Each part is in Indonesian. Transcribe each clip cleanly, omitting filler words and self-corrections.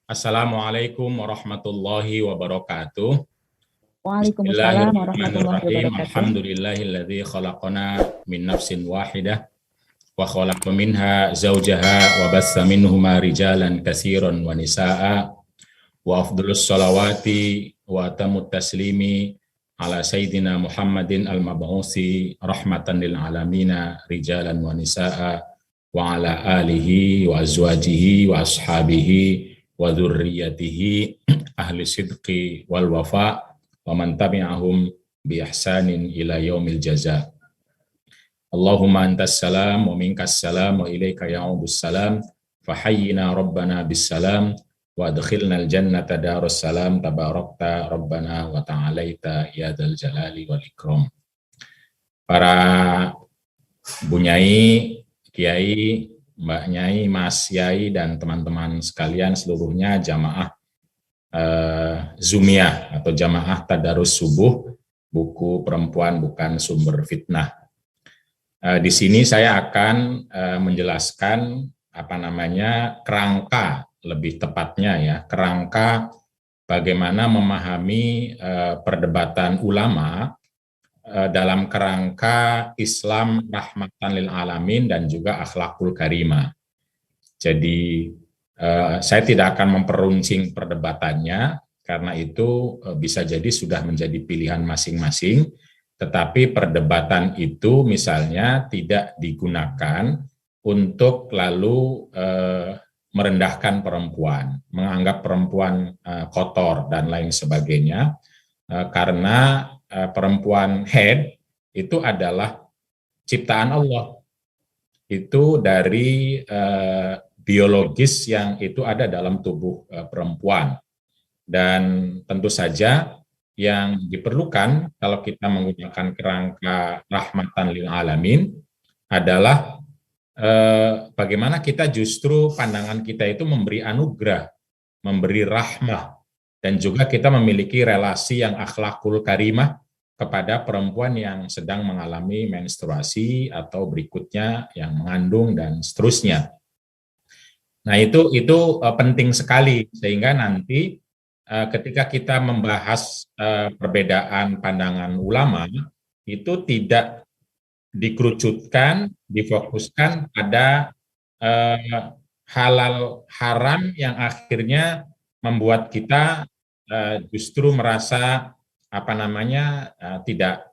Assalamualaikum warahmatullahi wabarakatuh. Waalaikumsalam warahmatullahi Bismillahirrahmanirrahim. wabarakatuh. Alhamdulillahilladzi khalaqana min nafsin wahidah wa khalaqa minha zawjaha wa bassa minhuma rijalan katsiran wa nisaa wa afdhalus salawati wa atamut taslimi ala sayyidina Muhammadin al-mab'usi rahmatan lil alamina rijalan wa nisaa wa ala alihi wa azwajihi wa ashabihi wa dzurriyyatihi ahli sidqi wal wafa wa man tabi'ahum bi ihsanin ila yaumil jaza. Allahumma antas salam wa minkas salam wa ilaika ya'udus salam fa hayyina rabbana bis salam wa adkhilnal jannata darus salam tabarakta rabbana wa ta'alaita ya dzal jalali wal ikram. Para Bunyai, Kiai, Mbak Nyai, Mas Yai, dan teman-teman sekalian seluruhnya jamaah Zumiyah atau jamaah Tadarus Subuh, buku Perempuan Bukan Sumber Fitnah. Di sini saya akan menjelaskan kerangka, lebih tepatnya ya, kerangka bagaimana memahami perdebatan ulama dalam kerangka Islam rahmatan lil alamin dan juga akhlakul karimah. Jadi saya tidak akan memperuncing perdebatannya karena itu bisa jadi sudah menjadi pilihan masing-masing, tetapi perdebatan itu misalnya tidak digunakan untuk lalu merendahkan perempuan, menganggap perempuan kotor dan lain sebagainya, karena perempuan head itu adalah ciptaan Allah, itu dari biologis yang itu ada dalam tubuh perempuan. Dan tentu saja yang diperlukan kalau kita menggunakan kerangka rahmatan lil alamin adalah bagaimana kita justru pandangan kita itu memberi anugerah, memberi rahmah, dan juga kita memiliki relasi yang akhlakul karimah kepada perempuan yang sedang mengalami menstruasi atau berikutnya yang mengandung dan seterusnya. Nah, itu penting sekali sehingga nanti ketika kita membahas perbedaan pandangan ulama itu tidak dikerucutkan, difokuskan pada halal haram yang akhirnya membuat kita justru merasa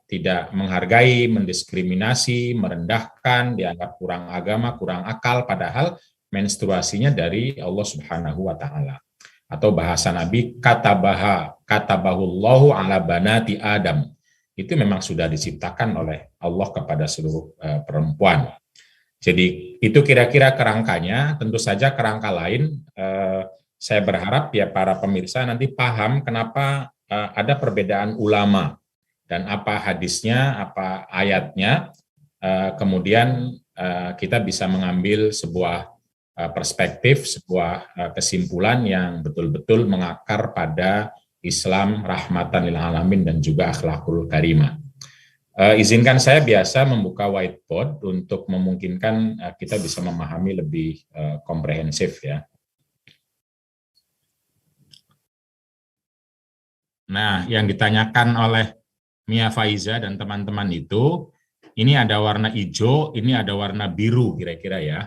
tidak menghargai, mendiskriminasi, merendahkan, dianggap kurang agama, kurang akal, padahal menstruasinya dari Allah Subhanahu wa taala. Atau bahasa Nabi katabahullahu ala banati Adam. Itu memang sudah diciptakan oleh Allah kepada seluruh perempuan. Jadi itu kira-kira kerangkanya. Tentu saja kerangka lain saya berharap ya para pemirsa nanti paham kenapa ada perbedaan ulama dan apa hadisnya, apa ayatnya. Kemudian kita bisa mengambil sebuah perspektif, sebuah kesimpulan yang betul-betul mengakar pada Islam rahmatan lil alamin dan juga akhlakul karimah. Izinkan saya biasa membuka whiteboard untuk memungkinkan kita bisa memahami lebih komprehensif ya. Nah, yang ditanyakan oleh Mia Faiza dan teman-teman itu, ini ada warna hijau, ini ada warna biru kira-kira ya.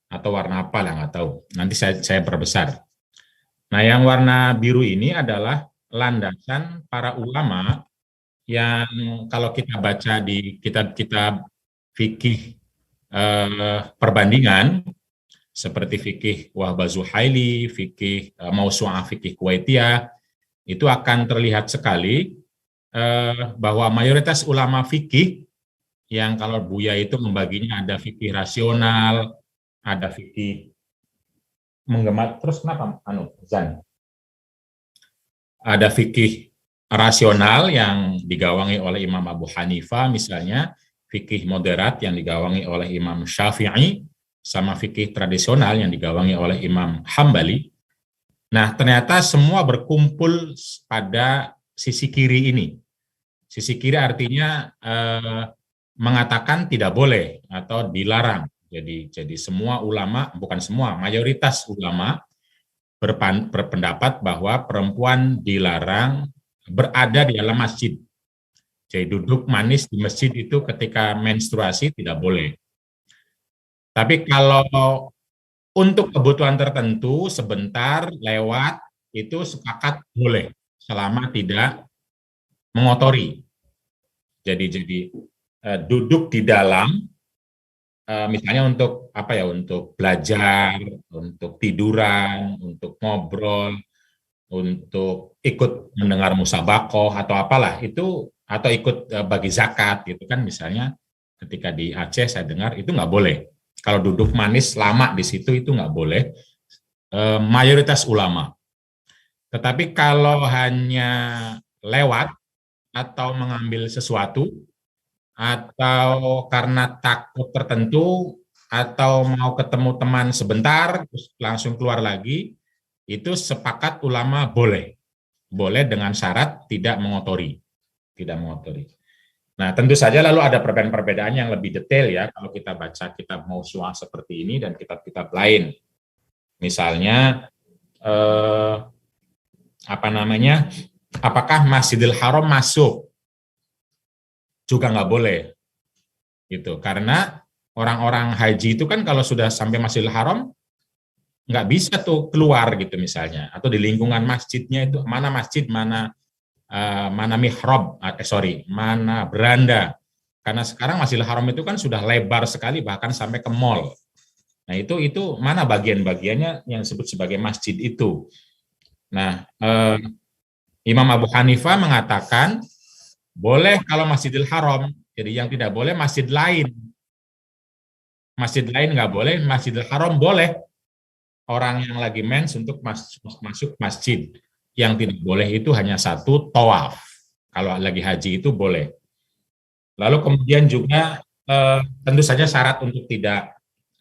Atau warna apa lah nggak tahu. Nanti saya perbesar. Nah, yang warna biru ini adalah landasan para ulama yang kalau kita baca di kitab-kitab fikih perbandingan seperti fikih Wahbah Zuhaili, fikih Mausu'ah fikih Kuwaitiyah, itu akan terlihat sekali bahwa mayoritas ulama fikih yang kalau Buya itu membaginya ada fikih rasional, ada fikih menggemat, terus kenapa Zan? Ada fikih rasional yang digawangi oleh Imam Abu Hanifah misalnya, fikih moderat yang digawangi oleh Imam Syafi'i, sama fikih tradisional yang digawangi oleh Imam Hambali. Nah, ternyata semua berkumpul pada sisi kiri ini. Sisi kiri artinya mengatakan tidak boleh atau dilarang. Jadi semua ulama, bukan semua, mayoritas ulama berpendapat bahwa perempuan dilarang berada di dalam masjid. Jadi duduk manis di masjid itu ketika menstruasi tidak boleh. Tapi kalau untuk kebutuhan tertentu sebentar lewat itu sepakat boleh selama tidak mengotori. Jadi duduk di dalam misalnya untuk apa ya, untuk belajar, untuk tiduran, untuk ngobrol, untuk ikut mendengar musabakoh atau apalah itu, atau ikut bagi zakat gitu kan, misalnya ketika di Aceh saya dengar itu nggak boleh. Kalau duduk manis lama di situ itu nggak boleh, mayoritas ulama. Tetapi kalau hanya lewat atau mengambil sesuatu atau karena takut tertentu atau mau ketemu teman sebentar terus langsung keluar lagi, itu sepakat ulama boleh. Boleh dengan syarat tidak mengotori. Tidak mengotori. Nah, tentu saja lalu ada perbedaan-perbedaan yang lebih detail ya kalau kita baca kitab Mausu'ah seperti ini dan kitab-kitab lain. Misalnya apakah Masjidil Haram masuk? Juga nggak boleh. Gitu. Karena orang-orang haji itu kan kalau sudah sampai Masjidil Haram nggak bisa tuh keluar gitu misalnya, atau di lingkungan masjidnya itu mana masjid, mana mihrab, mana beranda. Karena sekarang Masjidil Haram itu kan sudah lebar sekali bahkan sampai ke mall. Nah, itu mana bagian-bagiannya yang disebut sebagai masjid itu. Nah, Imam Abu Hanifah mengatakan boleh kalau Masjidil Haram, jadi yang tidak boleh masjid lain. Masjid lain nggak boleh, Masjidil Haram boleh. Orang yang lagi mens untuk masuk masjid. Yang tidak boleh itu hanya satu, tawaf. Kalau lagi haji itu boleh. Lalu kemudian juga tentu saja syarat untuk tidak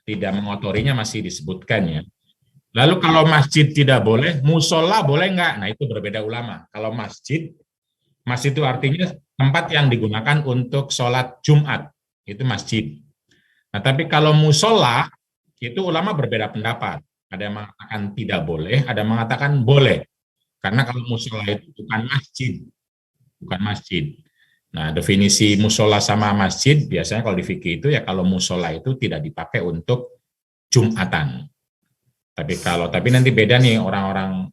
mengotorinya masih disebutkan ya. Lalu kalau masjid tidak boleh, musola boleh nggak? Nah, itu berbeda ulama. Kalau masjid itu artinya tempat yang digunakan untuk sholat Jumat, itu masjid. Nah, tapi kalau musola, itu ulama berbeda pendapat. Ada yang mengatakan tidak boleh, ada yang mengatakan boleh. Karena kalau musola itu bukan masjid. Bukan masjid. Nah, definisi musola sama masjid, biasanya kalau di fikih itu ya kalau musola itu tidak dipakai untuk Jumatan. Tapi nanti beda nih orang-orang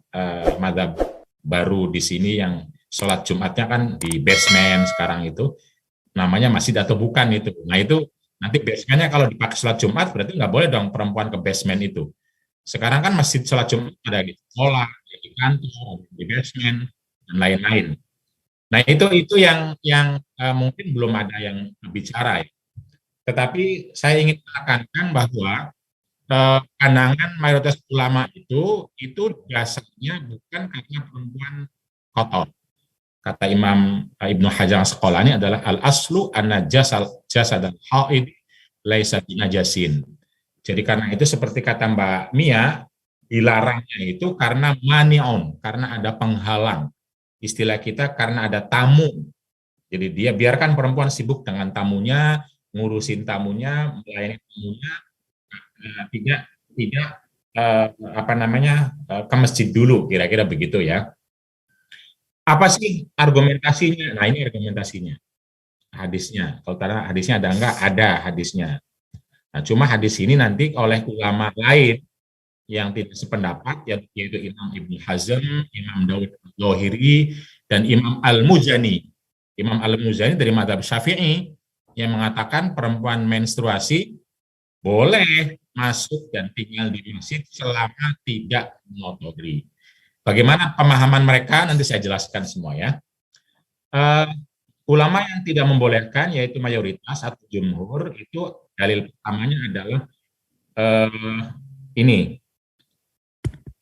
mazhab baru di sini yang sholat Jumatnya kan di basement sekarang itu, namanya masjid atau bukan itu. Nah, itu nanti basementnya kalau dipakai sholat Jumat berarti nggak boleh dong perempuan ke basement itu. Sekarang kan masjid sholat Jumat ada di sekolah, di kantor, di basement, dan lain-lain. Nah, itu yang mungkin belum ada yang bicara ya. Tetapi saya ingin menekankan bahwa pandangan mayoritas ulama itu dasarnya bukan karena perempuan kotor. Kata Imam Ibnu Hajar Asqalani adalah al-aslu anna jasad al-haid laisa binajasin. Jadi karena itu seperti kata Mbak Mia, dilarangnya itu karena mani'un, karena ada penghalang. Istilah kita karena ada tamu. Jadi dia biarkan perempuan sibuk dengan tamunya, ngurusin tamunya, melayani tamunya, tidak ke masjid dulu, kira-kira begitu ya. Apa sih argumentasinya? Nah, ini argumentasinya. Hadisnya. Kalau tanya hadisnya ada enggak? Ada hadisnya. Nah, cuma hadis ini nanti oleh ulama lain yang tidak sependapat, yaitu Imam Ibnu Hazm, Imam Daud Al-Zahiri, dan Imam Al-Muzani. Imam Al-Muzani dari mazhab Syafi'i yang mengatakan perempuan menstruasi boleh masuk dan tinggal di masjid selama tidak mengotori. Bagaimana pemahaman mereka nanti saya jelaskan semua ya. Ulama yang tidak membolehkan yaitu mayoritas atau jumhur, itu dalil pertamanya adalah ini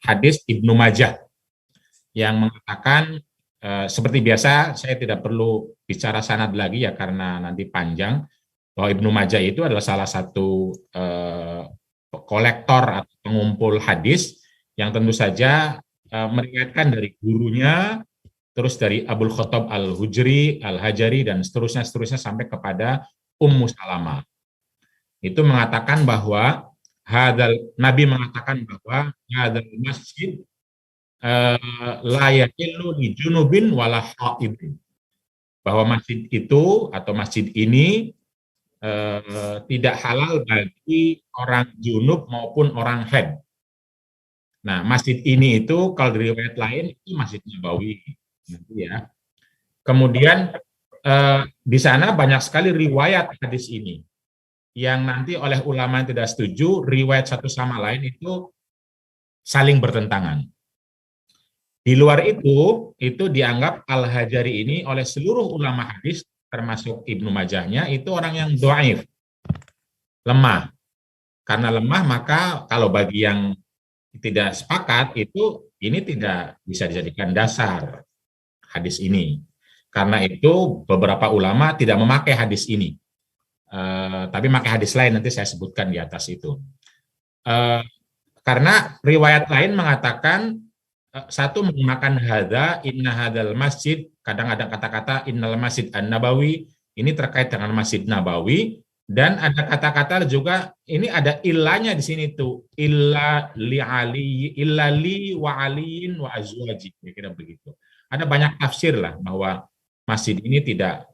hadis Ibnu Majah yang mengatakan seperti biasa, saya tidak perlu bicara sanad lagi ya karena nanti panjang, bahwa Ibnu Majah itu adalah salah satu kolektor atau pengumpul hadis yang tentu saja meriwayatkan dari gurunya, terus dari Abul Khattab Al-Hujri, Al-Hajari, dan seterusnya sampai kepada Ummu Salamah. Itu mengatakan bahwa Nabi mengatakan bahwa hadzal masjid la yahillu li junubin wala haidin. Bahwa masjid itu atau masjid ini tidak halal bagi orang junub maupun orang haid. Nah, masjid ini itu kalau di riwayat lain itu Masjid Nabawi, ya. Kemudian di sana banyak sekali riwayat hadis ini yang nanti oleh ulama yang tidak setuju riwayat satu sama lain itu saling bertentangan. Di luar itu dianggap Al-Hajari ini oleh seluruh ulama hadis termasuk Ibnu Majahnya itu orang yang dhaif, lemah. Karena lemah maka kalau bagi yang tidak sepakat itu ini tidak bisa dijadikan dasar hadis ini. Karena itu beberapa ulama tidak memakai hadis ini. Tapi memakai hadis lain nanti saya sebutkan di atas itu. Karena riwayat lain mengatakan satu menggunakan hadza, inna hadzal masjid, kadang ada kata-kata innal masjid an-nabawi, ini terkait dengan Masjid Nabawi, dan ada kata-kata juga ini ada illanya di sini tuh, illa li wa aliyin wa azwaji, kira-kira begitu. Ada banyak tafsir lah bahwa masjid ini tidak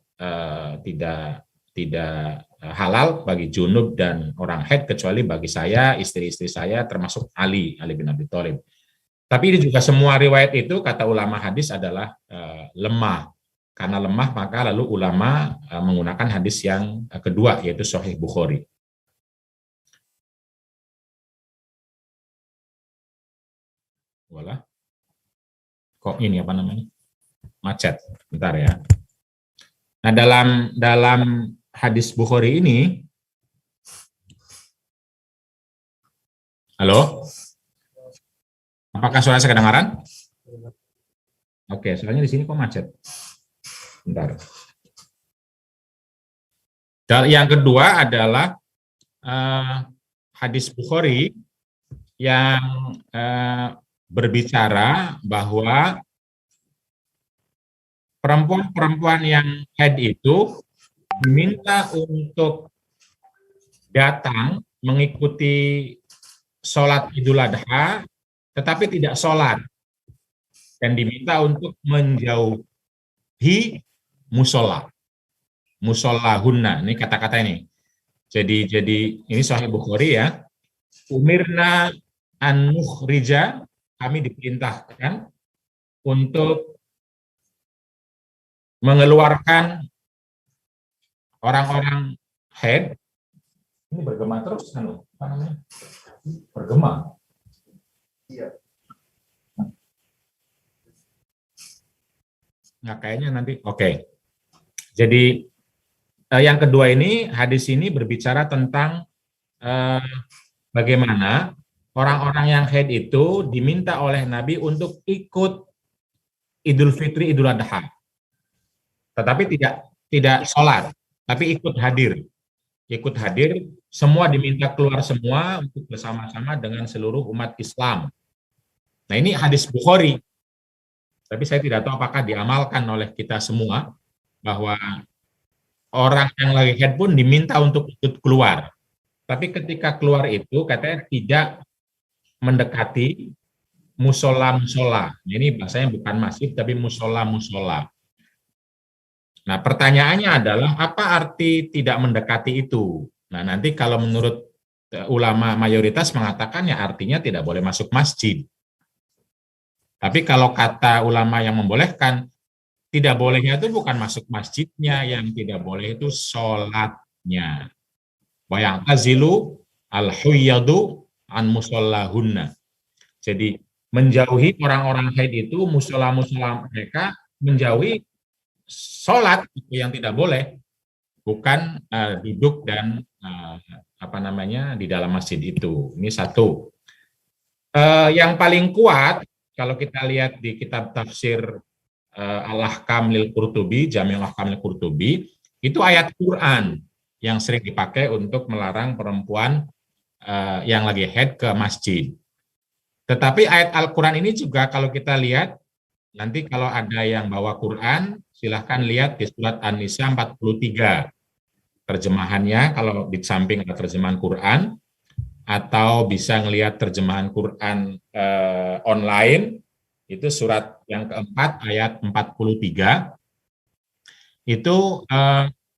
halal bagi junub dan orang haid kecuali bagi saya, istri-istri saya, termasuk Ali bin Abi Thalib. Tapi ini juga semua riwayat itu kata ulama hadis adalah lemah. Karena lemah maka lalu ulama menggunakan hadis yang kedua yaitu Sahih Bukhari. Wala. Kok ini apa namanya? Macet. Bentar ya. Nah, dalam hadis Bukhari ini, halo? Apakah suara saya kedengaran? Oke, soalnya di sini kok macet. Bentar. Dan yang kedua adalah hadis Bukhari yang berbicara bahwa perempuan-perempuan yang haid itu diminta untuk datang mengikuti sholat Idul Adha, tetapi tidak sholat, dan diminta untuk menjauhi musola, musolahunna. Ini kata-kata ini. Jadi ini Sahih Bukhari ya. Umirna an nukhrija, kami diperintahkan untuk mengeluarkan orang-orang haid. Ini bergema terus kan? Apa namanya? Bergema. Iya. Nah, kayaknya nanti. Oke. Jadi yang kedua ini hadis ini berbicara tentang bagaimana orang-orang yang haid itu diminta oleh Nabi untuk ikut Idul Fitri, Idul Adha. Tetapi tidak sholat, tapi ikut hadir. Ikut hadir, semua diminta keluar semua untuk bersama-sama dengan seluruh umat Islam. Nah, ini hadis Bukhari. Tapi saya tidak tahu apakah diamalkan oleh kita semua, bahwa orang yang lagi haid pun diminta untuk ikut keluar. Tapi ketika keluar itu katanya tidak mendekati musola-musola. Ini bahasanya bukan masjid, tapi musola-musola. Nah, pertanyaannya adalah apa arti tidak mendekati itu? Nah, nanti kalau menurut ulama mayoritas mengatakan ya artinya tidak boleh masuk masjid. Tapi kalau kata ulama yang membolehkan, tidak bolehnya itu bukan masuk masjidnya, yang tidak boleh itu sholatnya. Wa ya'tazilu al-huyyadu an musallahunna. Jadi menjauhi orang-orang haid itu, musola-musola mereka, menjauhi sholat itu yang tidak boleh, bukan duduk dan di dalam masjid itu. Ini satu. Yang paling kuat kalau kita lihat di kitab tafsir Al-Ahkam lil Qurtubi, Jami' Al-Ahkam lil Qurtubi, itu ayat Quran yang sering dipakai untuk melarang perempuan yang lagi haid ke masjid. Tetapi ayat Al-Quran ini juga kalau kita lihat, nanti kalau ada yang bawa Quran, silahkan lihat di surat An-Nisa 43. terjemahannya kalau di samping ada terjemahan Quran, atau bisa ngelihat terjemahan Quran online, itu surat yang keempat ayat 43, itu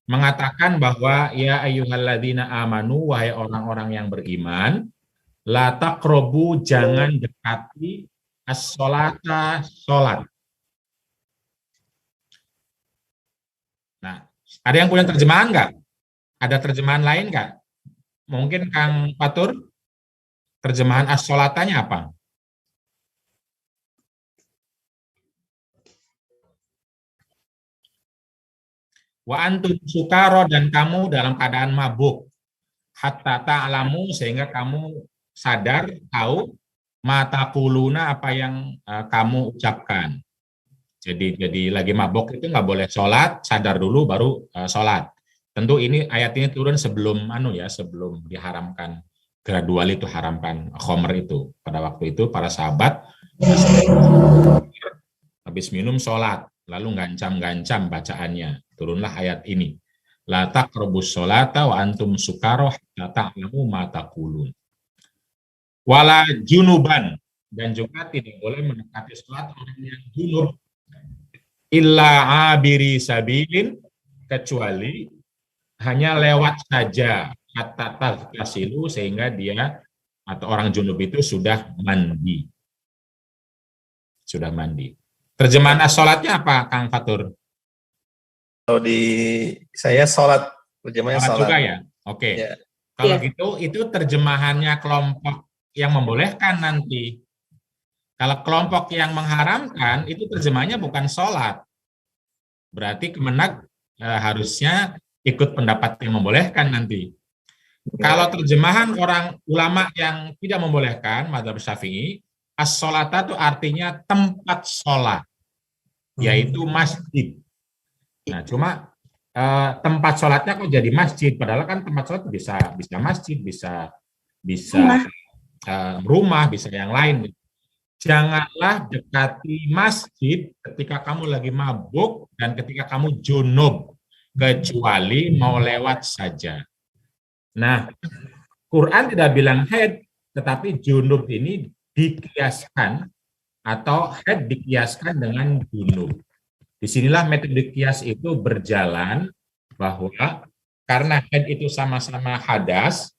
mengatakan bahwa ya ayyuhalladzina amanu, wahai orang-orang yang beriman, la taqrabu, jangan dekati as-sholata, sholat. Nah, ada yang punya terjemahan nggak? Ada terjemahan lain nggak? Mungkin Kang Fatur, terjemahan as-sholatanya apa? Wa antum sukaro, dan kamu dalam keadaan mabuk. Hatta ta'lamu, sehingga kamu sadar, tahu, mata kuluna, apa yang kamu ucapkan. Jadi lagi mabok itu nggak boleh sholat, sadar dulu baru sholat. Tentu ini ayat ini turun sebelum sebelum diharamkan gradual itu, haramkan khomer itu. Pada waktu itu para sahabat habis minum sholat, lalu ngancam-ngancam bacaannya. Turunlah ayat ini. La taqrabus sholata wa antum sukaro hatta ta'lamu ma taqulun. Wala junuban, dan juga tidak boleh mendekati sholat orang yang junub, illa abiri sabilin, kecuali hanya lewat saja, hatta taghtasilu, sehingga dia atau orang junub itu sudah mandi. Sudah mandi. Terjemahan as-sholatnya apa, Kang Fatur? Kalau di saya sholat, terjemahnya sholat juga ya? Oke. Ya. Kalau gitu, itu terjemahannya kelompok yang membolehkan nanti. Kalau kelompok yang mengharamkan, itu terjemahnya bukan sholat. Berarti Kemenak harusnya ikut pendapat yang membolehkan nanti. Kalau terjemahan orang ulama yang tidak membolehkan, mazhab Syafi'i, as-sholata itu artinya tempat sholat, yaitu masjid. Nah, cuma tempat sholatnya kok jadi masjid, padahal kan tempat sholat bisa masjid, bisa rumah, bisa yang lain. Janganlah dekati masjid ketika kamu lagi mabuk dan ketika kamu junub, kecuali mau lewat saja. Nah, Quran tidak bilang haid, tetapi junub ini dikiaskan, atau haid dikiaskan dengan junub. Disinilah metode kias itu berjalan, bahwa karena haid itu sama-sama hadas,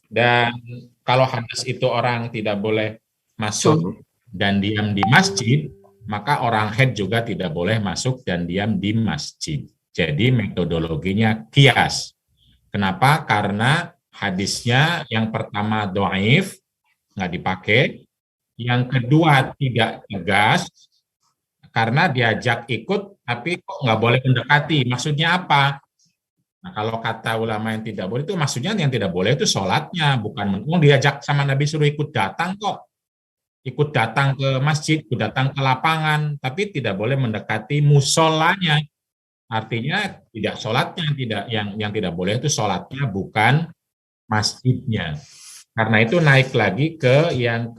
dan kalau hadas itu orang tidak boleh masuk dan diam di masjid, maka orang haid juga tidak boleh masuk dan diam di masjid. Jadi metodologinya kias. Kenapa? Karena hadisnya yang pertama dhaif, nggak dipakai. Yang kedua tidak tegas, karena diajak ikut, tapi kok nggak boleh mendekati. Maksudnya apa? Nah, kalau kata ulama yang tidak boleh itu, maksudnya yang tidak boleh itu sholatnya, bukan diajak sama Nabi suruh ikut datang kok. Ikut datang ke masjid, ikut datang ke lapangan, tapi tidak boleh mendekati musolanya. Artinya tidak sholatnya, yang tidak boleh itu sholatnya, bukan masjidnya. Karena itu naik lagi ke yang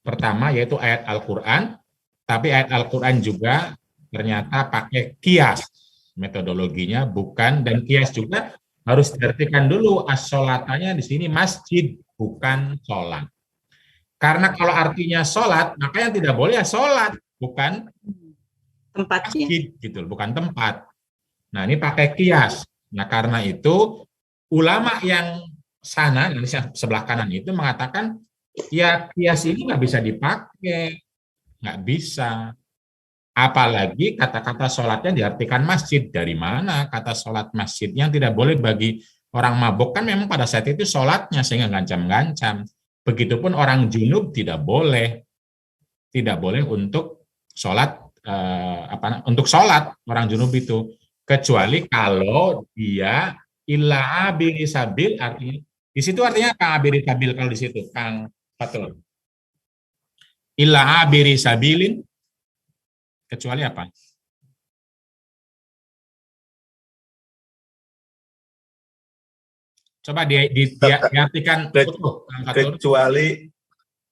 pertama, yaitu ayat Al-Quran, tapi ayat Al-Quran juga ternyata pakai kias metodologinya, bukan, dan kias juga harus diartikan dulu, as-sholatanya di sini masjid, bukan sholat. Karena kalau artinya sholat, maka yang tidak boleh ya sholat, bukan tempatnya, masjid, gitu, bukan tempat. Nah, ini pakai kias. Nah, karena itu ulama yang sana, yang sebelah kanan itu mengatakan, ya kias ini nggak bisa dipakai, nggak bisa. Apalagi kata-kata sholatnya diartikan masjid. Dari mana kata sholat masjid yang tidak boleh bagi orang mabuk? Kan memang pada saat itu sholatnya, sehingga ngancam-ngancam. Begitupun orang junub tidak boleh untuk sholat, untuk sholat orang junub itu. Kecuali kalau dia illa abiri sabil, artinya di situ artinya apa abiri sabil kalau di situ, Kang Fatul? Illa abiri sabilin, kecuali apa? Coba diartikan utuh, Kang Fatul.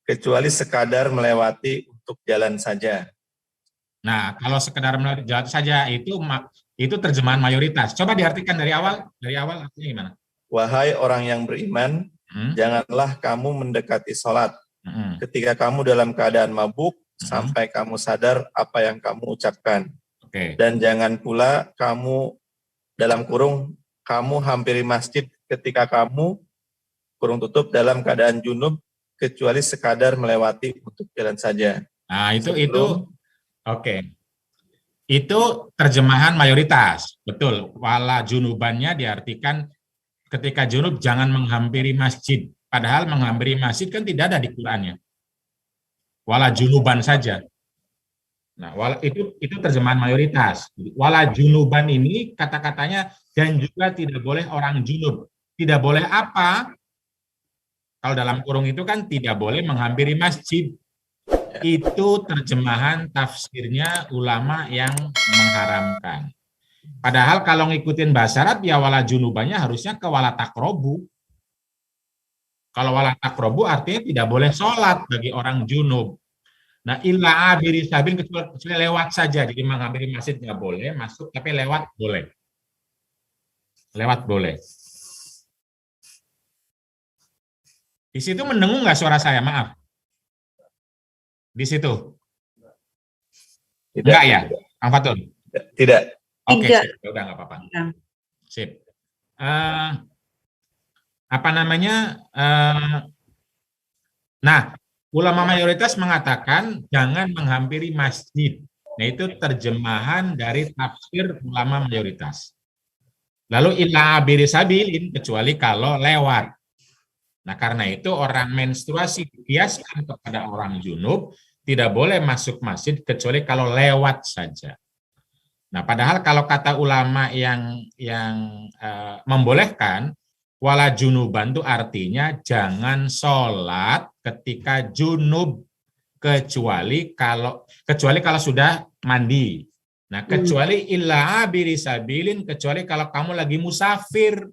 Kecuali sekadar melewati untuk jalan saja. Nah, kalau sekedar melewati jalan saja itu Itu terjemahan mayoritas. Coba diartikan dari awal. Dari awal artinya gimana? Wahai orang yang beriman, janganlah kamu mendekati sholat ketika kamu dalam keadaan mabuk sampai kamu sadar apa yang kamu ucapkan. Oke. Dan jangan pula kamu dalam kurung kamu hampiri masjid ketika kamu kurung tutup dalam keadaan junub kecuali sekadar melewati untuk jalan saja. Nah, itu oke. Itu terjemahan mayoritas. Betul. Wala junubannya diartikan ketika junub jangan menghampiri masjid. Padahal menghampiri masjid kan tidak ada di Qur'annya. Wala junuban saja. Nah, itu terjemahan mayoritas. Wala junuban ini kata-katanya dan juga tidak boleh orang junub. Tidak boleh apa? Kalau dalam kurung itu kan tidak boleh menghampiri masjid. Itu terjemahan tafsirnya ulama yang mengharamkan. Padahal kalau ngikutin bahasa Arab ya wala junubannya harusnya ke wala takrobu. Kalau wala takrobu artinya tidak boleh sholat bagi orang junub. Nah, illa abiri sabil kecuali lewat saja. Jadi menghampiri masjid nggak boleh, masuk tapi lewat boleh. Lewat boleh. Di situ mendengung nggak suara saya? Maaf. Di situ. Tidak. Enggak ya, Kang Fatul? Tidak. Oke, Tidak. sip. Udah nggak apa-apa. Sip. Apa namanya? Nah, ulama mayoritas mengatakan jangan menghampiri masjid. Nah, itu terjemahan dari tafsir ulama mayoritas. Lalu illa abiri sabilin, kecuali kalau lewat. Nah, karena itu orang menstruasi dikiaskan kepada orang junub, tidak boleh masuk masjid kecuali kalau lewat saja. Nah, padahal kalau kata ulama yang membolehkan, wala junuban itu artinya jangan sholat ketika junub kecuali kalau sudah mandi. Nah, kecuali illa abiri sabilin, kecuali kalau kamu lagi musafir.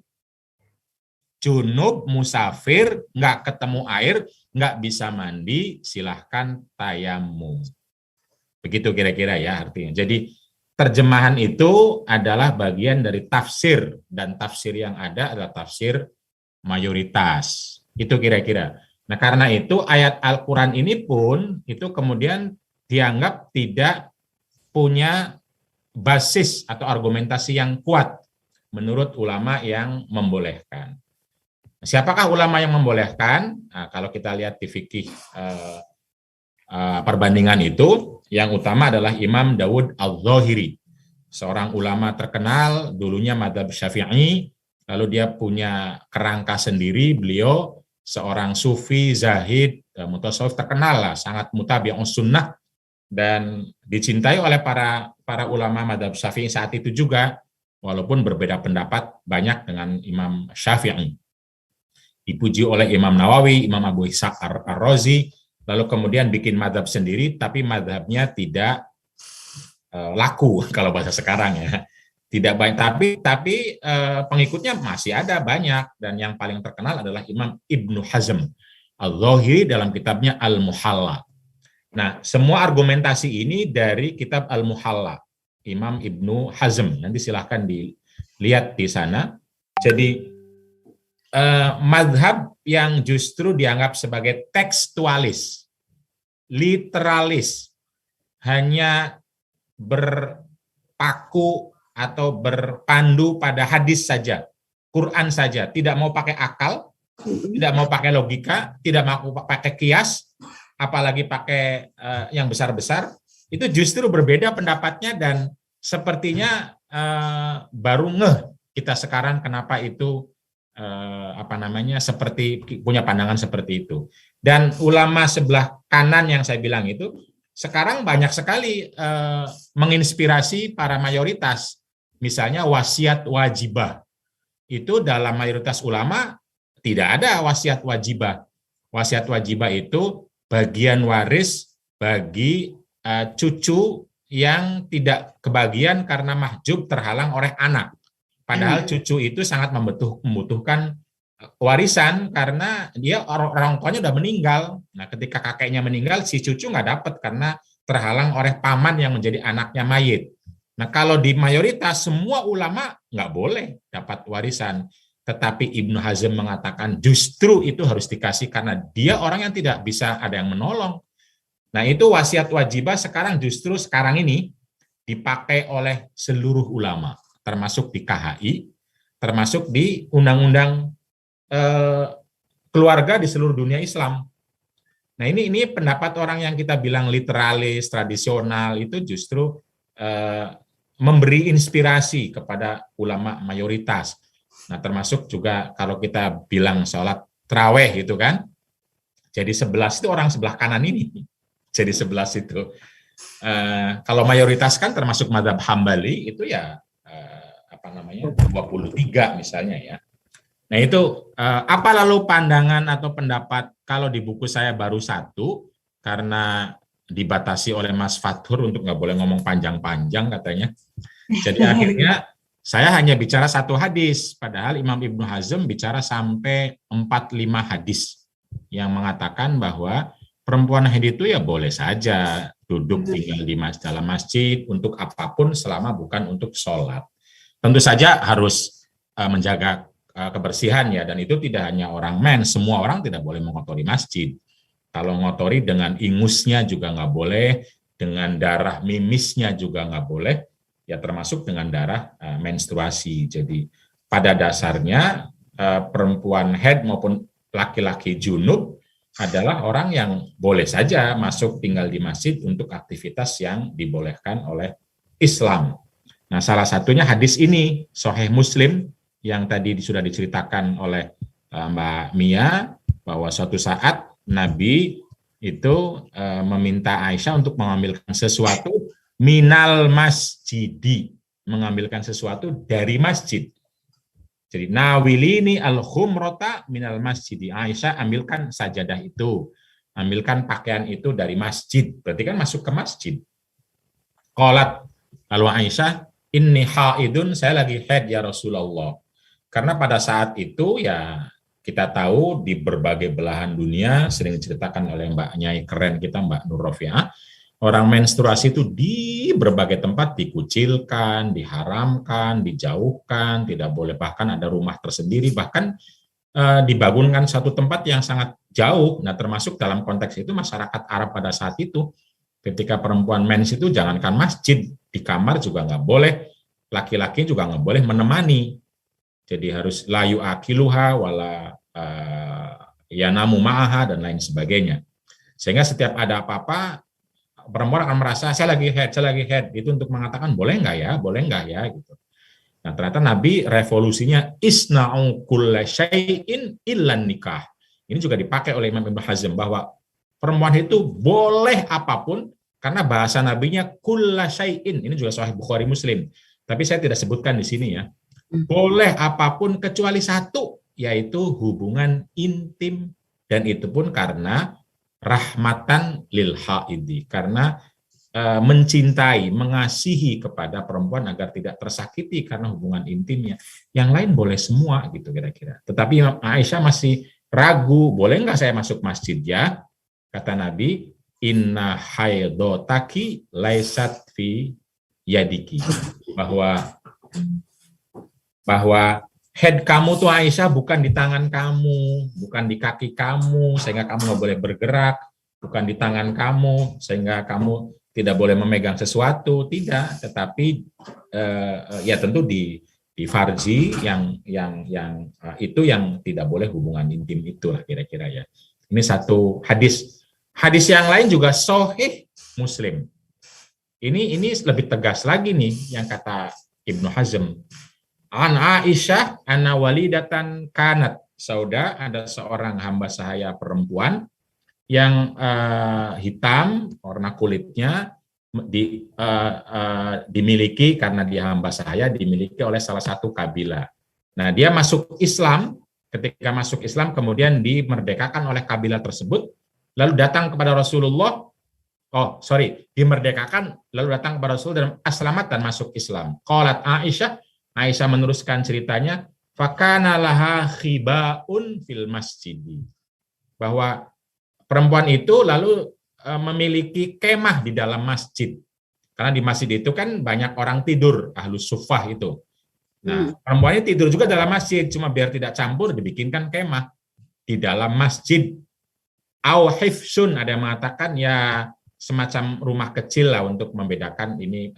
Junub, musafir, nggak ketemu air, nggak bisa mandi, silahkan tayamum. Begitu kira-kira ya artinya. Jadi terjemahan itu adalah bagian dari tafsir, dan tafsir yang ada adalah tafsir mayoritas. Itu kira-kira. Nah, karena itu ayat Al-Quran ini pun itu kemudian dianggap tidak punya basis atau argumentasi yang kuat menurut ulama yang membolehkan. Siapakah ulama yang membolehkan? Nah, kalau kita lihat di fikih perbandingan itu, yang utama adalah Imam Dawud Al-Zahiri, seorang ulama terkenal, dulunya mazhab Syafi'i, lalu dia punya kerangka sendiri. Beliau seorang sufi, zahid, mutasawwif terkenal lah, sangat mutabi'us sunnah, dan dicintai oleh para ulama mazhab Syafi'i saat itu juga, walaupun berbeda pendapat banyak dengan Imam Syafi'i. Dipuji oleh Imam Nawawi, Imam Abu Ishaq Ar-Razi, lalu kemudian bikin madhab sendiri, tapi madhabnya tidak laku kalau bahasa sekarang ya. Tidak banyak, tapi pengikutnya masih ada banyak, dan yang paling terkenal adalah Imam Ibnu Hazm Al-Zahiri dalam kitabnya Al-Muhalla. Nah, semua argumentasi ini dari kitab Al-Muhalla, Imam Ibnu Hazm. Nanti silahkan dilihat di sana. Jadi mazhab yang justru dianggap sebagai tekstualis, literalis, hanya berpaku atau berpandu pada hadis saja, Quran saja, tidak mau pakai akal, tidak mau pakai logika, tidak mau pakai kias, apalagi pakai yang besar-besar, itu justru berbeda pendapatnya, dan sepertinya baru ngeh kita sekarang kenapa itu seperti punya pandangan seperti itu. Dan ulama sebelah kanan yang saya bilang itu sekarang banyak sekali menginspirasi para mayoritas. Misalnya wasiat wajibah. Itu dalam mayoritas ulama tidak ada wasiat wajibah. Wasiat wajibah itu bagian waris bagi cucu yang tidak kebagian karena mahjub terhalang oleh anak. Padahal cucu itu sangat membutuhkan warisan karena dia orang tuanya udah meninggal. Nah, ketika kakeknya meninggal, si cucu nggak dapat karena terhalang oleh paman yang menjadi anaknya mayit. Nah, kalau di mayoritas semua ulama nggak boleh dapat warisan. Tetapi Ibnu Hazm mengatakan justru itu harus dikasih karena dia orang yang tidak bisa ada yang menolong. Nah, itu wasiat wajibah sekarang ini dipakai oleh seluruh ulama, termasuk di KHI, termasuk di undang-undang keluarga di seluruh dunia Islam. Nah, ini pendapat orang yang kita bilang literalis, tradisional, itu justru memberi inspirasi kepada ulama mayoritas. Nah, termasuk juga kalau kita bilang sholat terawih gitu kan, jadi 11 itu orang sebelah kanan ini, jadi 11 itu. Kalau mayoritas kan termasuk mazhab Hambali itu ya 23 misalnya ya. Nah itu apa lalu pandangan atau pendapat kalau di buku saya baru satu karena dibatasi oleh Mas Fathur untuk nggak boleh ngomong panjang-panjang katanya. Jadi akhirnya saya hanya bicara satu hadis, padahal Imam Ibnu Hazm bicara sampai 4-5 hadis yang mengatakan bahwa perempuan haid itu ya boleh saja duduk tinggal di dalam masjid untuk apapun selama bukan untuk sholat. Tentu saja harus menjaga kebersihan ya, dan itu tidak hanya orang mens, semua orang tidak boleh mengotori masjid. Kalau ngotori dengan ingusnya juga nggak boleh, dengan darah mimisnya juga nggak boleh, ya termasuk dengan darah menstruasi. Jadi pada dasarnya perempuan haid maupun laki-laki junub adalah orang yang boleh saja masuk tinggal di masjid untuk aktivitas yang dibolehkan oleh Islam. Nah, salah satunya hadis ini, Sahih Muslim, yang tadi sudah diceritakan oleh Mbak Mia, bahwa suatu saat Nabi itu meminta Aisyah untuk mengambilkan sesuatu minal masjidi, mengambilkan sesuatu dari masjid. Jadi nawilini al-khumrata minal masjidi. Aisyah ambilkan sajadah itu, ambilkan pakaian itu dari masjid. Berarti kan masuk ke masjid. Qalat, lalu Aisyah, inni haidun, saya lagi haid ya Rasulullah. Karena pada saat itu ya kita tahu di berbagai belahan dunia, sering diceritakan oleh Mbak Nyai keren kita, Mbak Nur Rofiah, orang menstruasi itu di berbagai tempat dikucilkan, diharamkan, dijauhkan, tidak boleh, bahkan ada rumah tersendiri, bahkan dibangunkan satu tempat yang sangat jauh. Nah, termasuk dalam konteks itu masyarakat Arab pada saat itu, ketika perempuan mens itu jangankan masjid, di kamar juga nggak boleh, laki-laki juga nggak boleh menemani. Jadi harus layu akiluha wala yanamu ma'aha dan lain sebagainya. Sehingga setiap ada apa-apa, perempuan akan merasa saya lagi head, itu untuk mengatakan boleh nggak ya gitu. Nah, ternyata Nabi revolusinya isna'u kulla syai'in illan nikah. Ini juga dipakai oleh Imam Ibnu Hazm bahwa perempuan itu boleh apapun karena bahasa nabinya kulla syai'in. Ini juga Sahih Bukhari Muslim. Tapi saya tidak sebutkan di sini ya. Boleh apapun kecuali satu, yaitu hubungan intim, dan itu pun karena rahmatan lil haidi, karena mencintai, mengasihi kepada perempuan agar tidak tersakiti karena hubungan intimnya. Yang lain boleh semua gitu kira-kira. Tetapi Aisyah masih ragu, boleh nggak saya masuk masjid ya? Kata Nabi, inna haidotaki laisat fi yadiki, bahwa head kamu tuh Aisyah bukan di tangan kamu, bukan di kaki kamu, sehingga kamu nggak boleh bergerak, bukan di tangan kamu, sehingga kamu tidak boleh memegang sesuatu, tidak, tetapi ya tentu di farji yang itu yang tidak boleh hubungan intim itulah kira-kira ya. Ini satu hadis. Hadis yang lain juga Sahih Muslim. Ini lebih tegas lagi nih yang kata Ibnu Hazm. An Aisyah anna walidatan kanat sauda, ada seorang hamba sahaya perempuan yang hitam warna kulitnya, dimiliki karena dia hamba sahaya, dimiliki oleh salah satu kabilah. Nah, dia masuk Islam, ketika masuk Islam kemudian dimerdekakan oleh kabilah tersebut, lalu datang kepada Rasulullah, dimerdekakan lalu datang kepada Rasul dan aslamat dan masuk Islam. Qalat Aisyah meneruskan ceritanya, fakana laha khibaun fil masjid, bahwa perempuan itu lalu memiliki kemah di dalam masjid. Karena di masjid itu kan banyak orang tidur, ahlus suffah itu. Nah, perempuannya tidur juga dalam masjid, cuma biar tidak campur dibikinkan kemah di dalam masjid. Au hifsun, ada yang mengatakan ya semacam rumah kecil lah untuk membedakan ini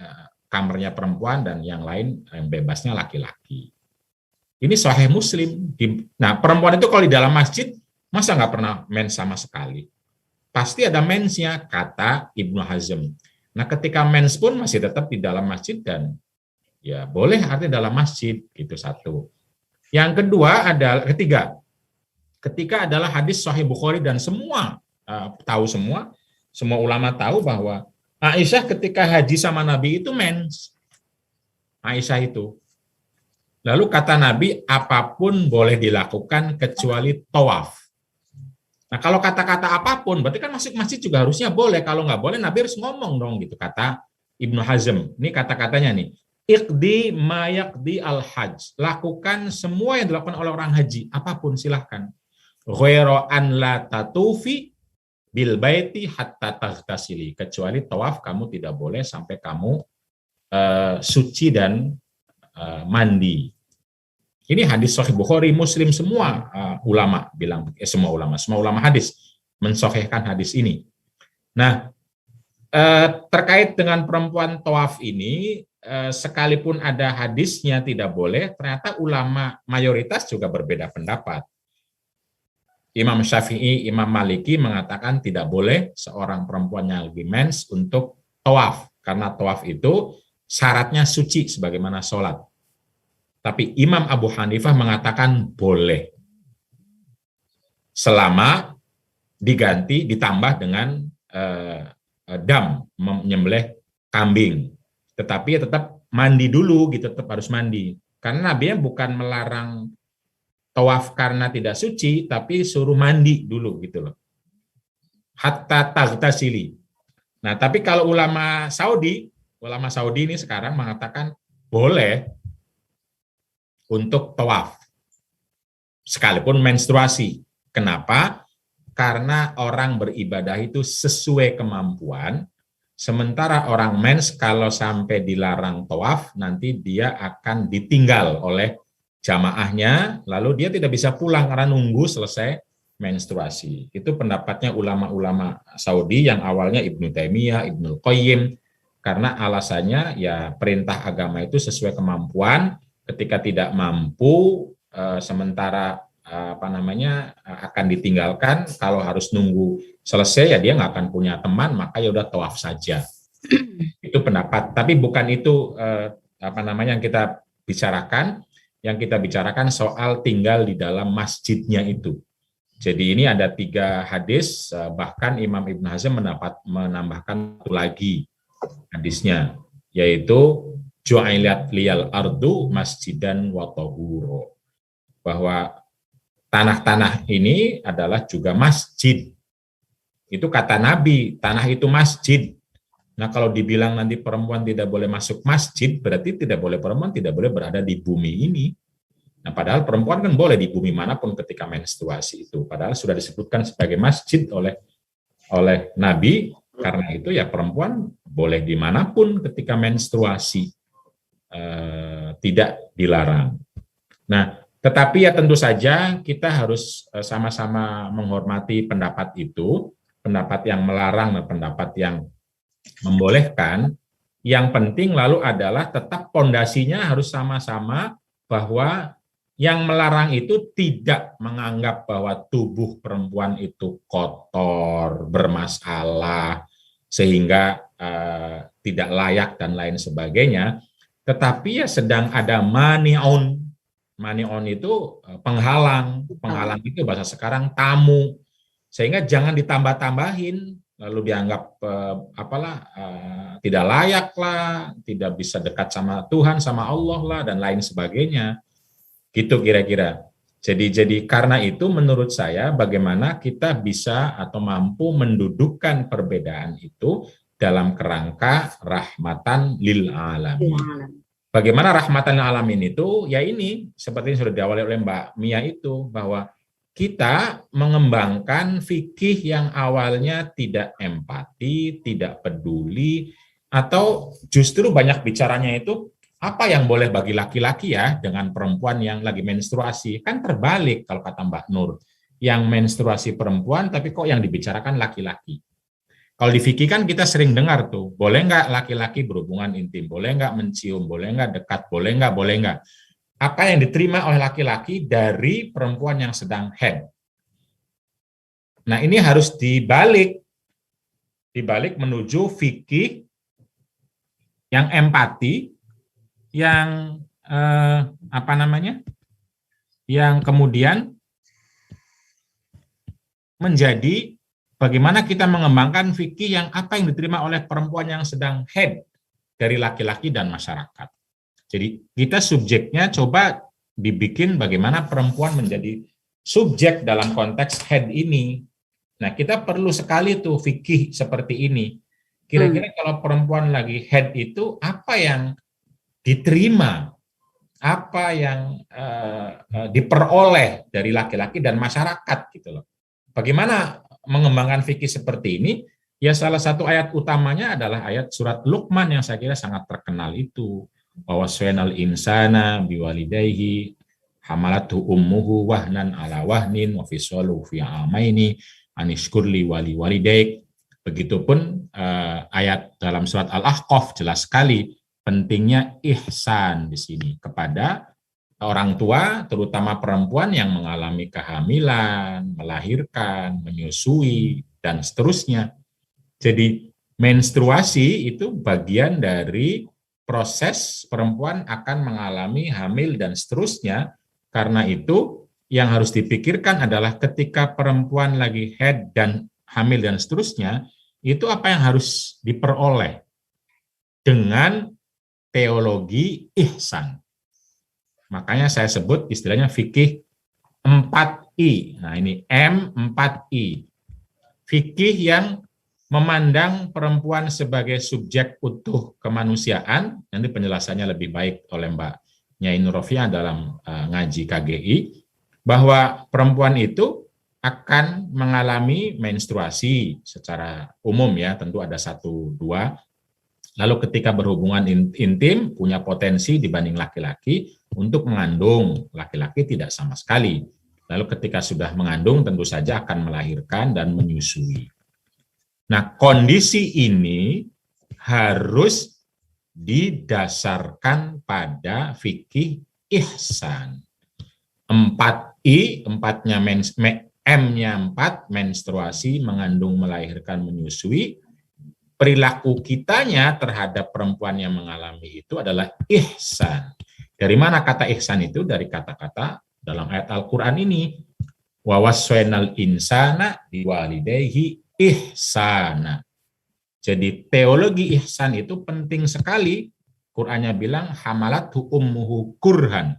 kamarnya perempuan dan yang lain yang bebasnya laki-laki. Ini Sahih Muslim. Nah, perempuan itu kalau di dalam masjid masa nggak pernah mens sama sekali? Pasti ada mensnya, kata Ibnu Hazm. Nah, ketika mens pun masih tetap di dalam masjid dan ya boleh artinya dalam masjid, gitu satu. Yang kedua adalah ketika adalah hadis Sahih Bukhari dan semua tahu semua ulama tahu bahwa Aisyah ketika haji sama Nabi itu mens. Aisyah itu. Lalu kata Nabi, apapun boleh dilakukan kecuali tawaf. Nah, kalau kata-kata apapun, berarti kan masuk masjid juga harusnya boleh. Kalau nggak boleh, Nabi harus ngomong dong, gitu kata Ibnu Hazm. Ini kata-katanya nih. Iqdi ma yaqdi al-hajj. Lakukan semua yang dilakukan oleh orang haji. Apapun silahkan. Ghairu an la tatufi bil baiti hatta taghtasili. Kecuali tawaf kamu tidak boleh sampai kamu suci dan mandi. Ini hadis Sahih Bukhari, Muslim, semua ulama bilang, semua ulama hadis mensahihkan hadis ini. Nah, terkait dengan perempuan tawaf ini, sekalipun ada hadisnya tidak boleh, ternyata ulama mayoritas juga berbeda pendapat. Imam Syafi'i, Imam Maliki mengatakan tidak boleh seorang perempuan yang lagi mens untuk tawaf, karena tawaf itu syaratnya suci sebagaimana sholat. Tapi Imam Abu Hanifah mengatakan boleh. Selama ditambah dengan dam, menyembelih kambing. Tetapi ya tetap mandi dulu, gitu, tetap harus mandi. Karena Nabi bukan melarang tawaf karena tidak suci, tapi suruh mandi dulu, gitu loh. Hatta taghtasili. Nah, tapi kalau ulama Saudi ini sekarang mengatakan boleh untuk tawaf, sekalipun menstruasi. Kenapa? Karena orang beribadah itu sesuai kemampuan, sementara orang mens kalau sampai dilarang tawaf, nanti dia akan ditinggal oleh jamaahnya, lalu dia tidak bisa pulang karena nunggu selesai menstruasi. Itu pendapatnya ulama-ulama Saudi yang awalnya Ibnu Taimiyah, Ibnu Qayyim, karena alasannya ya perintah agama itu sesuai kemampuan. Ketika tidak mampu, sementara akan ditinggalkan, kalau harus nunggu selesai ya dia nggak akan punya teman, maka ya udah tawaf saja. Itu pendapat, tapi bukan itu yang kita bicarakan. Yang kita bicarakan soal tinggal di dalam masjidnya itu. Jadi ini ada 3 hadis, bahkan Imam Ibnu Hazm menambahkan satu lagi hadisnya, yaitu ju'ilat liyal ardu masjidan wa tahuro, bahwa tanah-tanah ini adalah juga masjid. Itu kata Nabi, tanah itu masjid. Nah, kalau dibilang nanti perempuan tidak boleh masuk masjid, berarti perempuan tidak boleh berada di bumi ini. Nah, padahal perempuan kan boleh di bumi manapun ketika menstruasi itu. Padahal sudah disebutkan sebagai masjid oleh Nabi, karena itu ya perempuan boleh dimanapun ketika menstruasi. Tidak dilarang. Nah, tetapi ya tentu saja kita harus sama-sama menghormati pendapat itu, pendapat yang melarang dan pendapat yang membolehkan. Yang penting lalu adalah tetap pondasinya harus sama-sama, bahwa yang melarang itu tidak menganggap bahwa tubuh perempuan itu kotor, bermasalah, sehingga tidak layak dan lain sebagainya. Tetapi ya sedang ada mani'un. Mani'un itu penghalang. Penghalang itu bahasa sekarang tamu. Sehingga jangan ditambah-tambahin, lalu dianggap tidak layak lah, tidak bisa dekat sama Tuhan, sama Allah lah, dan lain sebagainya. Gitu kira-kira. Jadi karena itu menurut saya bagaimana kita bisa atau mampu mendudukkan perbedaan itu dalam kerangka rahmatan lil alamin. Bagaimana rahmatan lil alamin itu? Ya ini, seperti yang sudah diawali oleh Mbak Mia itu, bahwa kita mengembangkan fikih yang awalnya tidak empati, tidak peduli, Atau justru banyak bicaranya itu apa yang boleh bagi laki-laki ya dengan perempuan yang lagi menstruasi? Kan terbalik kalau kata Mbak Nur. Yang menstruasi perempuan tapi kok yang dibicarakan laki-laki. Kalau di fikih kan kita sering dengar tuh, boleh nggak laki-laki berhubungan intim, boleh nggak mencium, boleh nggak dekat, boleh nggak. Apa yang diterima oleh laki-laki dari perempuan yang sedang haid. Nah ini harus dibalik menuju fikih yang empati, yang yang kemudian menjadi bagaimana kita mengembangkan fikih yang apa yang diterima oleh perempuan yang sedang haid dari laki-laki dan masyarakat. Jadi kita subjeknya coba dibikin bagaimana perempuan menjadi subjek dalam konteks haid ini. Nah kita perlu sekali tuh fikih seperti ini. Kira-kira kalau perempuan lagi haid itu apa yang diterima, apa yang diperoleh dari laki-laki dan masyarakat gitu loh. Bagaimana mengembangkan fikih seperti ini? Ya salah satu ayat utamanya adalah ayat surat Luqman yang saya kira sangat terkenal itu. Wawaswainal insana biwalidayhi hamalatu ummuhu wahnan ala wahnin wa fisaluhu fi amaini anishkurli wali walidaik. Begitupun ayat dalam surat Al-Ahqaf jelas sekali pentingnya ihsan di sini kepada orang tua, terutama perempuan yang mengalami kehamilan, melahirkan, menyusui, dan seterusnya. Jadi menstruasi itu bagian dari proses perempuan akan mengalami hamil dan seterusnya. Karena itu yang harus dipikirkan adalah ketika perempuan lagi haid dan hamil dan seterusnya, itu apa yang harus diperoleh dengan teologi ihsan. Makanya saya sebut istilahnya fikih 4I. Nah ini M4I. Fikih yang memandang perempuan sebagai subjek utuh kemanusiaan, nanti penjelasannya lebih baik oleh Mbak Nyai Nurofia dalam ngaji KGI, bahwa perempuan itu akan mengalami menstruasi secara umum ya, tentu ada 1-2. Lalu ketika berhubungan intim punya potensi dibanding laki-laki untuk mengandung, laki-laki tidak sama sekali. Lalu ketika sudah mengandung tentu saja akan melahirkan dan menyusui. Nah, kondisi ini harus didasarkan pada fikih ihsan. 4I, M-nya 4, menstruasi, mengandung, melahirkan, menyusui. Perilaku kitanya terhadap perempuan yang mengalami itu adalah ihsan. Dari mana kata ihsan itu? Dari kata-kata dalam ayat Al-Quran ini. Wa waswainal insana biwalidayhi ihsana. Jadi teologi ihsan itu penting sekali. Qur'annya bilang hamalathu ummuhu kurhan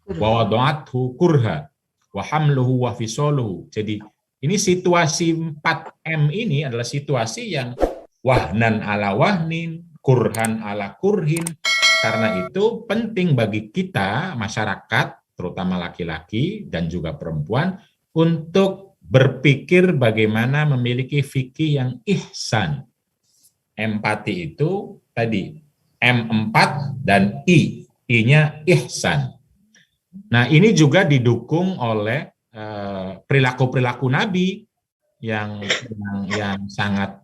wa wada'athu kurha wa hamluhu wa fisaluhu. Jadi ini situasi 4M ini adalah situasi yang wahnan ala wahnin, kurhan ala kurhin. Karena itu penting bagi kita, masyarakat, terutama laki-laki dan juga perempuan, untuk berpikir bagaimana memiliki fikih yang ihsan. Empati itu tadi, M4 dan I. I-nya ihsan. Nah ini juga didukung oleh perilaku-perilaku Nabi yang sangat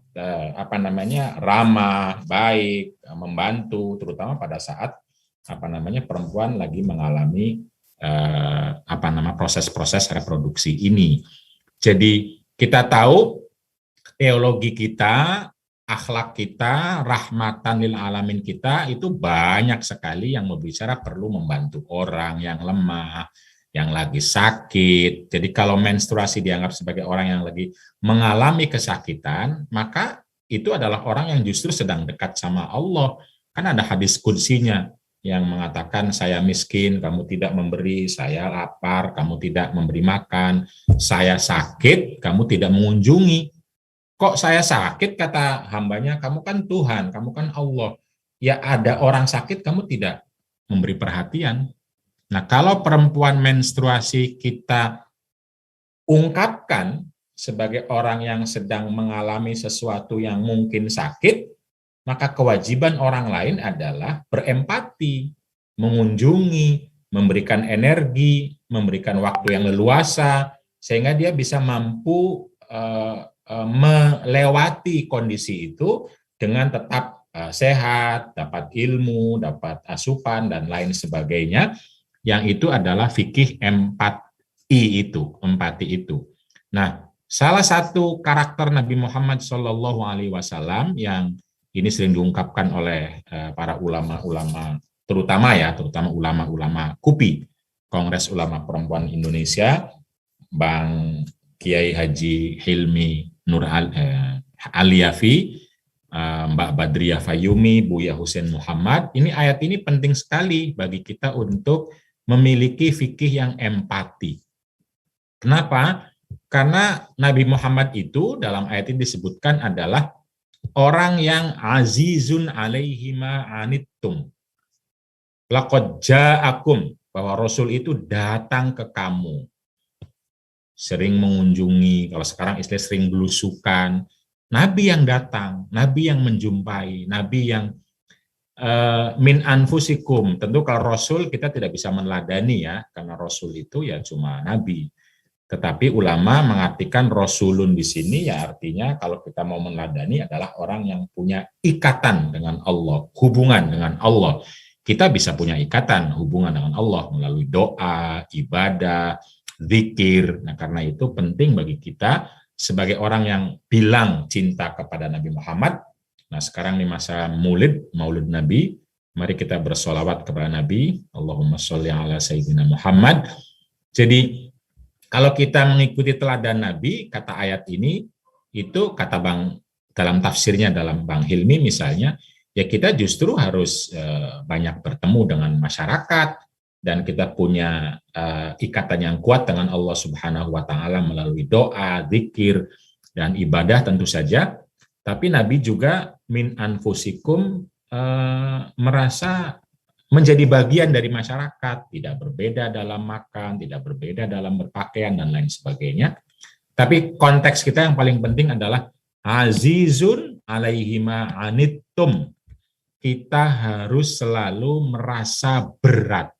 ramah, baik, membantu, terutama pada saat perempuan lagi mengalami proses-proses reproduksi ini. Jadi kita tahu teologi kita, akhlak kita, rahmatan lil alamin kita itu banyak sekali yang berbicara perlu membantu orang yang lemah, yang lagi sakit. Jadi kalau menstruasi dianggap sebagai orang yang lagi mengalami kesakitan, maka itu adalah orang yang justru sedang dekat sama Allah. Kan ada hadis qudsinya yang mengatakan saya miskin, kamu tidak memberi, saya lapar, kamu tidak memberi makan, saya sakit, kamu tidak mengunjungi. Kok saya sakit, kata hambanya, kamu kan Tuhan, kamu kan Allah. Ya ada orang sakit, kamu tidak memberi perhatian. Nah, kalau perempuan menstruasi kita ungkapkan sebagai orang yang sedang mengalami sesuatu yang mungkin sakit, maka kewajiban orang lain adalah berempati, mengunjungi, memberikan energi, memberikan waktu yang leluasa, sehingga dia bisa mampu melewati kondisi itu dengan tetap sehat, dapat ilmu, dapat asupan, dan lain sebagainya, yang itu adalah fikih empati itu. Nah, salah satu karakter Nabi Muhammad SAW yang ini sering diungkapkan oleh para ulama-ulama, terutama ulama-ulama KUPI, Kongres Ulama Perempuan Indonesia, Bang Kiai Haji Hilmi Nur Aliafi, Mbak Badriah Fayumi, Buya Husein Muhammad. Ini ayat ini penting sekali bagi kita untuk memiliki fikih yang empati. Kenapa? Karena Nabi Muhammad itu dalam ayat ini disebutkan adalah orang yang azizun alaihi ma anittum. Laqad ja'akum, bahwa Rasul itu datang ke kamu. Sering mengunjungi, kalau sekarang istilah sering belusukan. Nabi yang datang, Nabi yang menjumpai, Nabi yang min anfusikum. Tentu kalau Rasul kita tidak bisa meneladani ya, karena Rasul itu ya cuma Nabi. Tetapi ulama mengartikan Rasulun di sini ya artinya kalau kita mau meneladani adalah orang yang punya ikatan dengan Allah, hubungan dengan Allah. Kita bisa punya ikatan, hubungan dengan Allah melalui doa, ibadah, zikir. Nah, karena itu penting bagi kita sebagai orang yang bilang cinta kepada Nabi Muhammad. Nah, sekarang di masa Maulid Nabi, mari kita bersolawat kepada Nabi. Allahumma sholli ala sayyidina Muhammad. Jadi, kalau kita mengikuti teladan Nabi, kata ayat ini, itu kata Bang, dalam tafsirnya, dalam Bang Hilmi misalnya, ya kita justru harus banyak bertemu dengan masyarakat, dan kita punya ikatan yang kuat dengan Allah Subhanahu wa Ta'ala melalui doa, zikir, dan ibadah tentu saja. Tapi Nabi juga min anfusikum merasa menjadi bagian dari masyarakat, tidak berbeda dalam makan, tidak berbeda dalam berpakaian, dan lain sebagainya. Tapi konteks kita yang paling penting adalah azizun alaihi ma anittum. Kita harus selalu merasa berat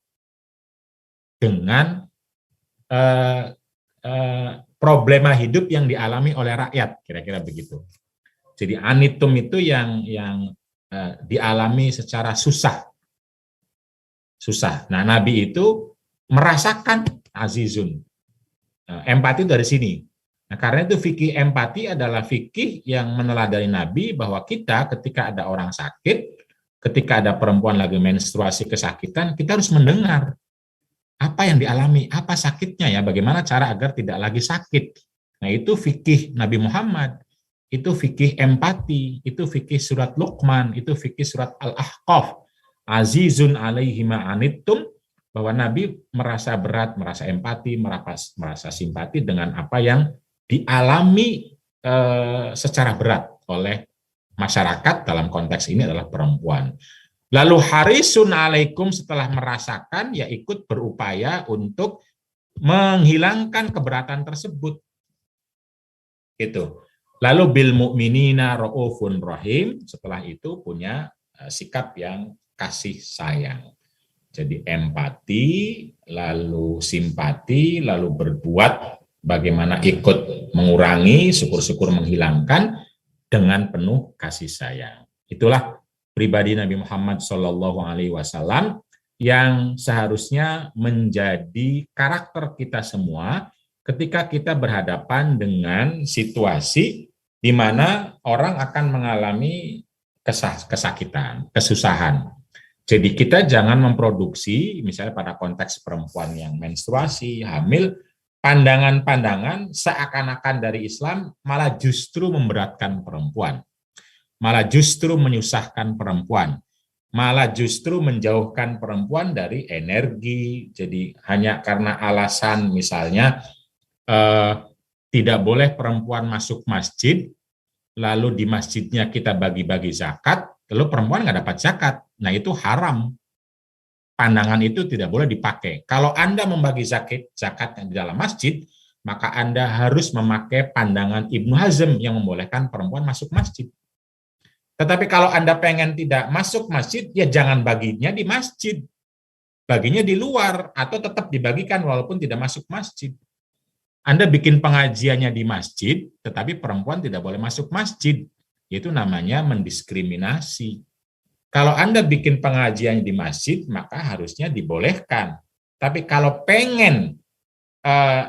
dengan problema hidup yang dialami oleh rakyat, kira-kira begitu. Jadi anitum itu yang dialami secara susah. Nah, Nabi itu merasakan azizun. Empati dari sini. Nah, karena itu fikih empati adalah fikih yang meneladani Nabi bahwa kita ketika ada orang sakit, ketika ada perempuan lagi menstruasi kesakitan, kita harus mendengar apa yang dialami, apa sakitnya ya, bagaimana cara agar tidak lagi sakit. Nah, itu fikih Nabi Muhammad, itu fikih empati, itu fikih surat Luqman, itu fikih surat Al-Ahqaf. Azizun alaihi ma anittum, bahwa Nabi merasa berat, merasa empati, merasa simpati dengan apa yang dialami secara berat oleh masyarakat, dalam konteks ini adalah perempuan. Lalu harisun alaikum, setelah merasakan ya ikut berupaya untuk menghilangkan keberatan tersebut. Gitu. Lalu bil mu'minina ra'ufun rahim, setelah itu punya sikap yang kasih sayang. Jadi empati, lalu simpati, lalu berbuat bagaimana ikut mengurangi, syukur-syukur menghilangkan dengan penuh kasih sayang. Itulah pribadi Nabi Muhammad SAW yang seharusnya menjadi karakter kita semua ketika kita berhadapan dengan situasi di mana orang akan mengalami kesakitan, kesusahan. Jadi kita jangan memproduksi, misalnya pada konteks perempuan yang menstruasi, hamil, pandangan-pandangan seakan-akan dari Islam malah justru memberatkan perempuan, malah justru menyusahkan perempuan, malah justru menjauhkan perempuan dari energi. Jadi hanya karena alasan misalnya tidak boleh perempuan masuk masjid, lalu di masjidnya kita bagi-bagi zakat, lalu perempuan nggak dapat zakat. Nah, itu haram. Pandangan itu tidak boleh dipakai. Kalau Anda membagi zakat di dalam masjid, maka Anda harus memakai pandangan Ibnu Hazm yang membolehkan perempuan masuk masjid. Tetapi kalau Anda pengen tidak masuk masjid, ya jangan baginya di masjid. Baginya di luar, atau tetap dibagikan walaupun tidak masuk masjid. Anda bikin pengajiannya di masjid, tetapi perempuan tidak boleh masuk masjid. Itu namanya mendiskriminasi. Kalau Anda bikin pengajian di masjid, maka harusnya dibolehkan. Tapi kalau pengen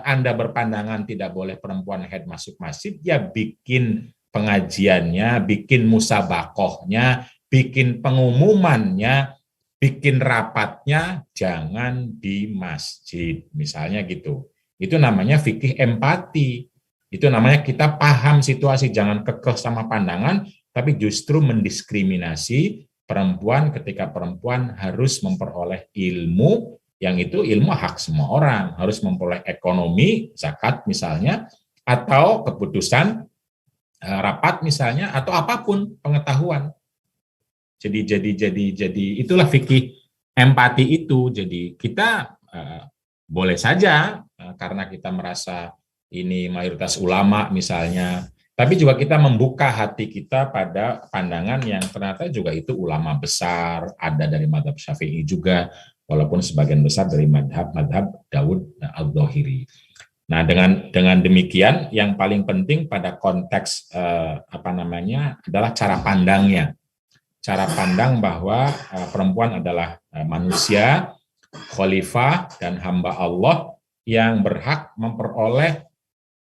Anda berpandangan tidak boleh perempuan haid masuk masjid, ya bikin pengajiannya, bikin musabakohnya, bikin pengumumannya, bikin rapatnya, jangan di masjid. Misalnya gitu. Itu namanya fikih empati. Itu namanya kita paham situasi, jangan kekeh sama pandangan, tapi justru mendiskriminasi perempuan ketika perempuan harus memperoleh ilmu, yang itu ilmu hak semua orang, harus memperoleh ekonomi, zakat misalnya, atau keputusan rapat misalnya, atau apapun pengetahuan. Jadi itulah fikih empati itu. Jadi kita boleh saja karena kita merasa ini mayoritas ulama misalnya, tapi juga kita membuka hati kita pada pandangan yang ternyata juga itu ulama besar, ada dari mazhab Syafi'i juga, walaupun sebagian besar dari mazhab Daud al-Dhahiri. Nah, dengan demikian yang paling penting pada konteks adalah cara pandangnya. Cara pandang bahwa perempuan adalah manusia, khalifah dan hamba Allah yang berhak memperoleh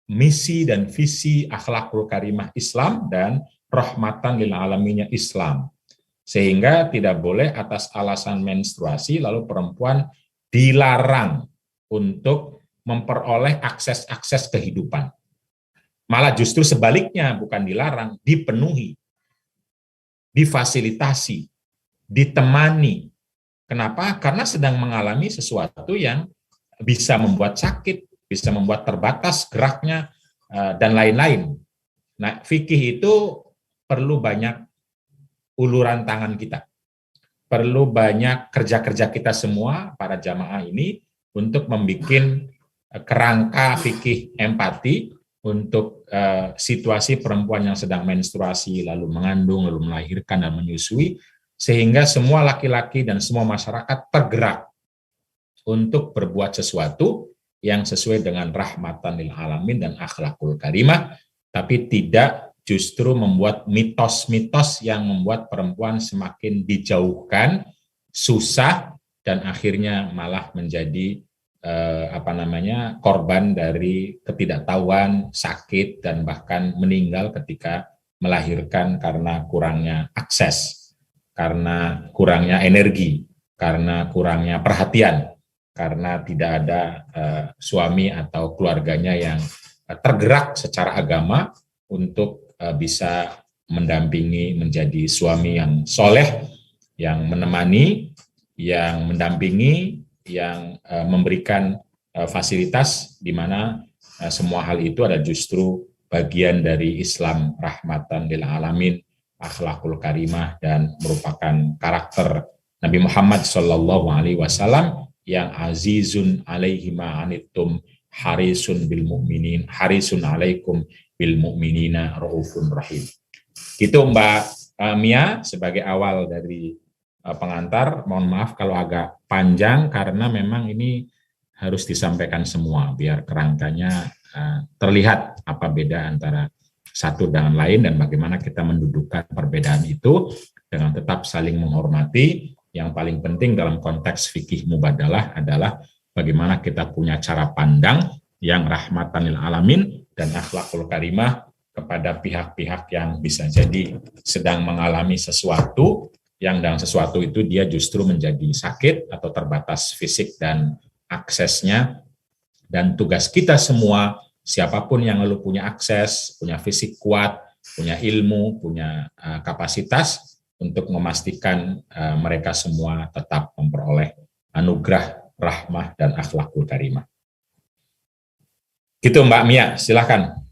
misi dan visi akhlakul karimah Islam dan rahmatan lil alaminnya Islam. Sehingga tidak boleh atas alasan menstruasi lalu perempuan dilarang untuk memperoleh akses-akses kehidupan. Malah justru sebaliknya, bukan dilarang, dipenuhi, difasilitasi, ditemani. Kenapa? Karena sedang mengalami sesuatu yang bisa membuat sakit, bisa membuat terbatas geraknya, dan lain-lain. Nah, fikih itu perlu banyak uluran tangan kita. Perlu banyak kerja-kerja kita semua, para jamaah ini, untuk membuat kerangka fikih empati untuk situasi perempuan yang sedang menstruasi, lalu mengandung, lalu melahirkan dan menyusui, sehingga semua laki-laki dan semua masyarakat tergerak untuk berbuat sesuatu yang sesuai dengan rahmatan lil alamin dan akhlakul karimah, tapi tidak justru membuat mitos-mitos yang membuat perempuan semakin dijauhkan, susah, dan akhirnya malah menjadi korban dari ketidaktahuan, sakit, dan bahkan meninggal ketika melahirkan karena kurangnya akses, karena kurangnya energi, karena kurangnya perhatian, karena tidak ada suami atau keluarganya yang tergerak secara agama untuk bisa mendampingi menjadi suami yang soleh, yang menemani, yang mendampingi, yang memberikan fasilitas di mana semua hal itu ada justru bagian dari Islam rahmatan lil alamin, akhlakul karimah, dan merupakan karakter Nabi Muhammad SAW yang azizun alaihi ma anittum harisun bil mu'minin harisun alaikum bil mu'minina raufun rahim. Gitu Mbak Mia sebagai awal dari pengantar. Mohon maaf kalau agak panjang karena memang ini harus disampaikan semua biar kerangkanya terlihat apa beda antara satu dengan lain dan bagaimana kita mendudukkan perbedaan itu dengan tetap saling menghormati. Yang paling penting dalam konteks fikih mubadalah adalah bagaimana kita punya cara pandang yang rahmatan lil alamin dan akhlakul karimah kepada pihak-pihak yang bisa jadi sedang mengalami sesuatu yang dalam sesuatu itu dia justru menjadi sakit atau terbatas fisik dan aksesnya. Dan tugas kita semua, siapapun yang lalu punya akses, punya fisik kuat, punya ilmu, punya kapasitas untuk memastikan mereka semua tetap memperoleh anugerah, rahmah, dan akhlakul karimah. Gitu Mbak Mia, silakan.